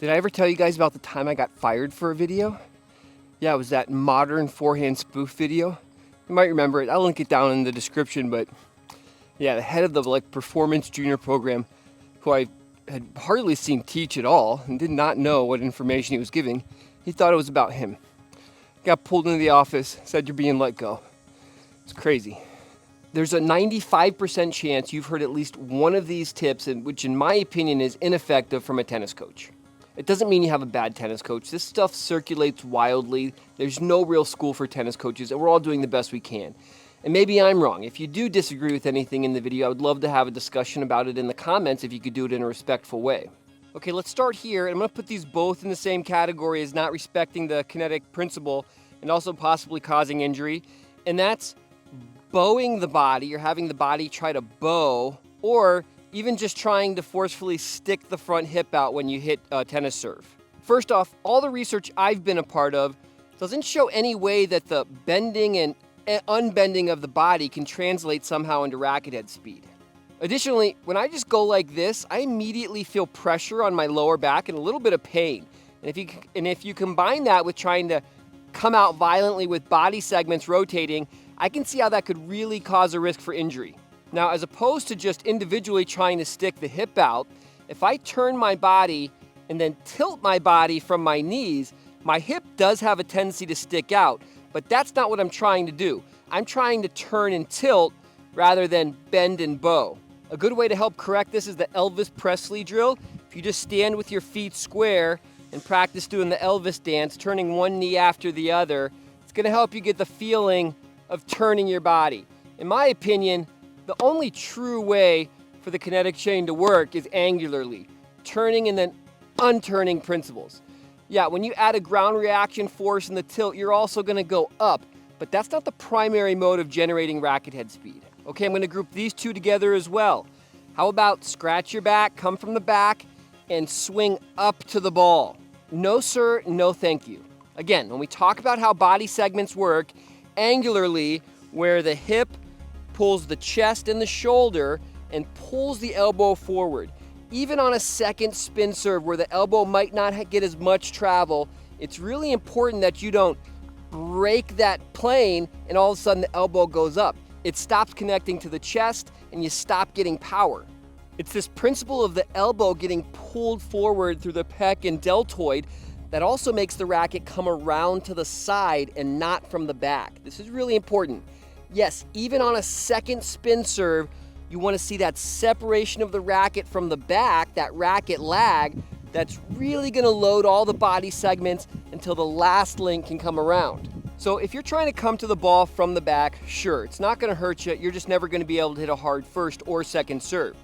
Did I ever tell you guys about the time I got fired for a video? Yeah, it was that modern forehand spoof video. You might remember it. I'll link it down in the description, but yeah, the head of the performance junior program, who I had hardly seen teach at all and did not know what information he was giving, he thought it was about him. Got pulled into the office, said you're being let go. It's crazy. There's a 95% chance you've heard at least one of these tips, which in my opinion is ineffective from a tennis coach. It doesn't mean you have a bad tennis coach. This stuff circulates wildly. There's no real school for tennis coaches, and we're all doing the best we can. And maybe I'm wrong. If you do disagree with anything in the video, I would love to have a discussion about it in the comments if you could do it in a respectful way. Okay, let's start here. I'm going to put these both in the same category as not respecting the kinetic principle and also possibly causing injury. And that's bowing the body, or having the body try to bow, or even just trying to forcefully stick the front hip out when you hit a tennis serve. First off, all the research I've been a part of doesn't show any way that the bending and unbending of the body can translate somehow into racket head speed. Additionally, when I just go like this, I immediately feel pressure on my lower back and a little bit of pain. And if you combine that with trying to come out violently with body segments rotating, I can see how that could really cause a risk for injury. Now, as opposed to just individually trying to stick the hip out, if I turn my body and then tilt my body from my knees, my hip does have a tendency to stick out, but that's not what I'm trying to do. I'm trying to turn and tilt rather than bend and bow. A good way to help correct this is the Elvis Presley drill. If you just stand with your feet square and practice doing the Elvis dance, turning one knee after the other, it's gonna help you get the feeling of turning your body. In my opinion, the only true way for the kinetic chain to work is angularly, turning and then unturning principles. Yeah, when you add a ground reaction force in the tilt, you're also going to go up, but that's not the primary mode of generating racket head speed. Okay, I'm going to group these two together as well. How about scratch your back, come from the back, and swing up to the ball? No sir, no thank you. Again, when we talk about how body segments work, angularly, where the hip pulls the chest and the shoulder and pulls the elbow forward. Even on a second spin serve where the elbow might not get as much travel, it's really important that you don't break that plane and all of a sudden the elbow goes up. It stops connecting to the chest and you stop getting power. It's this principle of the elbow getting pulled forward through the pec and deltoid that also makes the racket come around to the side and not from the back. This is really important. Yes, even on a second spin serve, you want to see that separation of the racket from the back, that racket lag, that's really going to load all the body segments until the last link can come around. So if you're trying to come to the ball from the back, sure, it's not going to hurt you. You're just never going to be able to hit a hard first or second serve.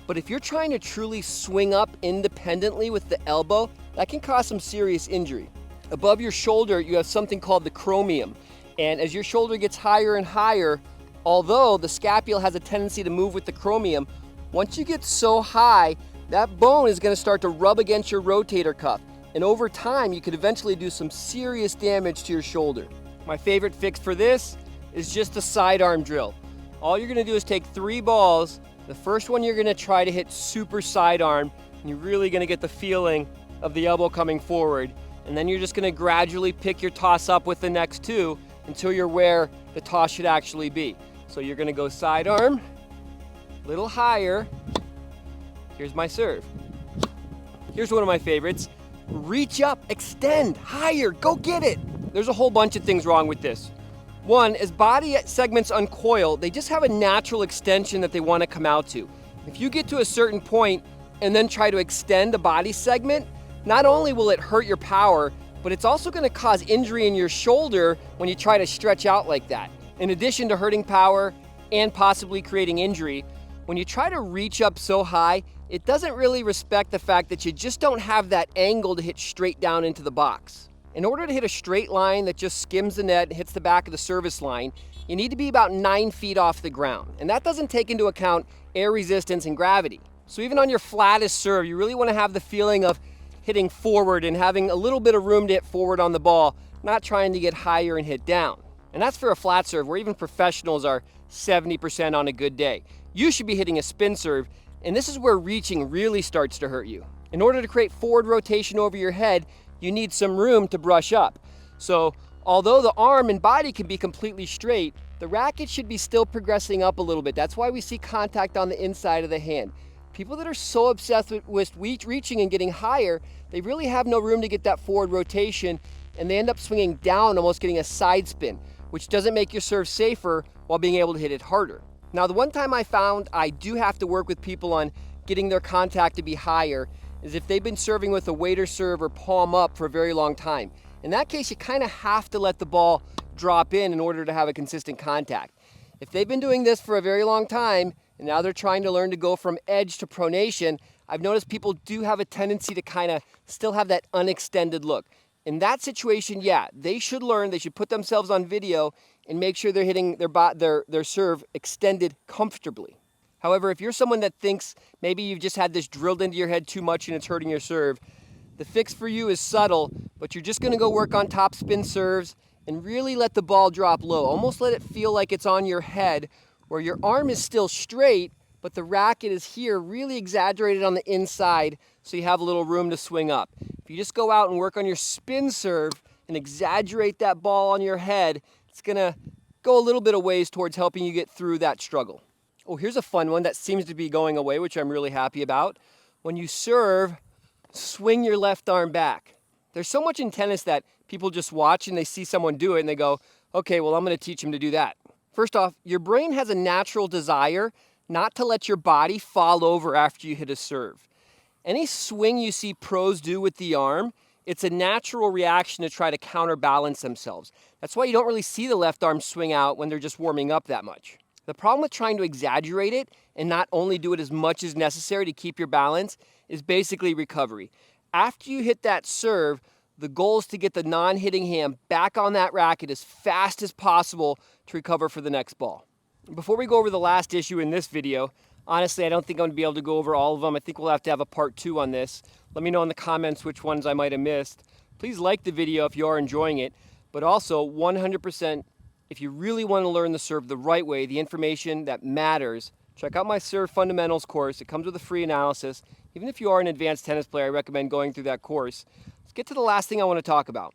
But if you're trying to truly swing up independently with the elbow, that can cause some serious injury. Above your shoulder, you have something called the chromium. And as your shoulder gets higher and higher, although the scapula has a tendency to move with the chromium, once you get so high, that bone is going to start to rub against your rotator cuff. And over time, you could eventually do some serious damage to your shoulder. My favorite fix for this is just a sidearm drill. All you're going to do is take 3 balls. The first one you're going to try to hit super sidearm, and you're really going to get the feeling of the elbow coming forward. And then you're just going to gradually pick your toss up with the next 2 until you're where the toss should actually be. So you're gonna go sidearm, a little higher. Here's my serve. Here's one of my favorites. Reach up, extend, higher, go get it. There's a whole bunch of things wrong with this. One, as body segments uncoil, they just have a natural extension that they wanna come out to. If you get to a certain point and then try to extend a body segment, not only will it hurt your power, but it's also going to cause injury in your shoulder when you try to stretch out like that. In addition to hurting power and possibly creating injury, when you try to reach up so high, it doesn't really respect the fact that you just don't have that angle to hit straight down into the box. In order to hit a straight line that just skims the net and hits the back of the service line, you need to be about 9 feet off the ground. And that doesn't take into account air resistance and gravity. So even on your flattest serve, you really want to have the feeling of hitting forward and having a little bit of room to hit forward on the ball, not trying to get higher and hit down. And that's for a flat serve where even professionals are 70% on a good day. You should be hitting a spin serve, and this is where reaching really starts to hurt you. In order to create forward rotation over your head, you need some room to brush up. So although the arm and body can be completely straight, the racket should be still progressing up a little bit. That's why we see contact on the inside of the hand. People that are so obsessed with reaching and getting higher, they really have no room to get that forward rotation, and they end up swinging down, almost getting a side spin, which doesn't make your serve safer while being able to hit it harder. Now, the one time I found I do have to work with people on getting their contact to be higher is if they've been serving with a waiter serve or palm up for a very long time. In that case, you kind of have to let the ball drop in order to have a consistent contact. If they've been doing this for a very long time, and now they're trying to learn to go from edge to pronation, I've noticed people do have a tendency to kind of still have that unextended look. In that situation, yeah, they should learn, they should put themselves on video and make sure they're hitting their serve extended comfortably. However, if you're someone that thinks maybe you've just had this drilled into your head too much and it's hurting your serve, the fix for you is subtle, but you're just gonna go work on top spin serves and really let the ball drop low. Almost let it feel like it's on your head, where your arm is still straight, but the racket is here really exaggerated on the inside, so you have a little room to swing up. If you just go out and work on your spin serve and exaggerate that ball on your head, it's gonna go a little bit of ways towards helping you get through that struggle. Oh, here's a fun one that seems to be going away, which I'm really happy about. When you serve, swing your left arm back. There's so much in tennis that people just watch and they see someone do it and they go, okay, well, I'm gonna teach him to do that. First off, your brain has a natural desire not to let your body fall over after you hit a serve. Any swing you see pros do with the arm, it's a natural reaction to try to counterbalance themselves. That's why you don't really see the left arm swing out when they're just warming up that much. The problem with trying to exaggerate it and not only do it as much as necessary to keep your balance is basically recovery. After you hit that serve, the goal is to get the non-hitting hand back on that racket as fast as possible to recover for the next ball. Before we go over the last issue in this video, honestly, I don't think I'm going to be able to go over all of them. I think we'll have to have a part 2 on this. Let me know in the comments which ones I might have missed. Please like the video if you are enjoying it, but also 100%, if you really want to learn the serve the right way, the information that matters, check out my Serve Fundamentals course. It comes with a free analysis. Even if you are an advanced tennis player, I recommend going through that course. Let's get to the last thing I want to talk about.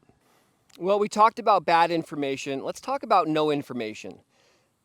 Well, we talked about bad information. Let's talk about no information.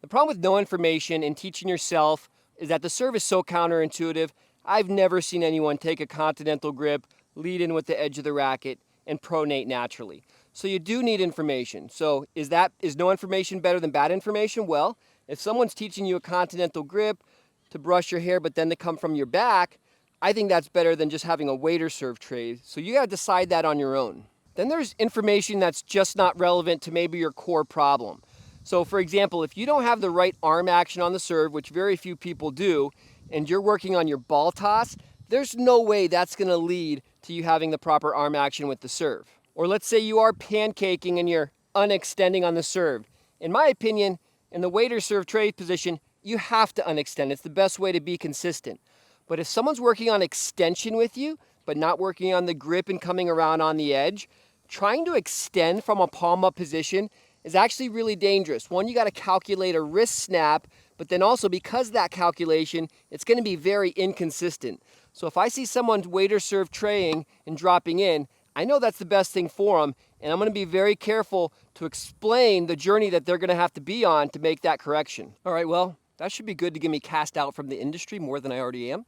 The problem with no information in teaching yourself is that the serve is so counterintuitive. I've never seen anyone take a continental grip, lead in with the edge of the racket, and pronate naturally. So you do need information. So is no information better than bad information? Well, if someone's teaching you a continental grip to brush your hair but then to come from your back, I think that's better than just having a waiter serve trade. So you gotta decide that on your own. Then there's information that's just not relevant to maybe your core problem. So for example, if you don't have the right arm action on the serve, which very few people do, and you're working on your ball toss, there's no way that's gonna lead to you having the proper arm action with the serve. Or let's say you are pancaking and you're unextending on the serve. In my opinion, in the waiter serve trade position, you have to unextend. It's the best way to be consistent. But if someone's working on extension with you, but not working on the grip and coming around on the edge, trying to extend from a palm up position is actually really dangerous. One, you got to calculate a wrist snap, but then also because of that calculation, it's going to be very inconsistent. So if I see someone's waiter serve traying and dropping in, I know that's the best thing for them, and I'm going to be very careful to explain the journey that they're going to have to be on to make that correction. All right, well, that should be good to get me cast out from the industry more than I already am.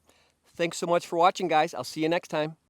Thanks so much for watching, guys. I'll see you next time.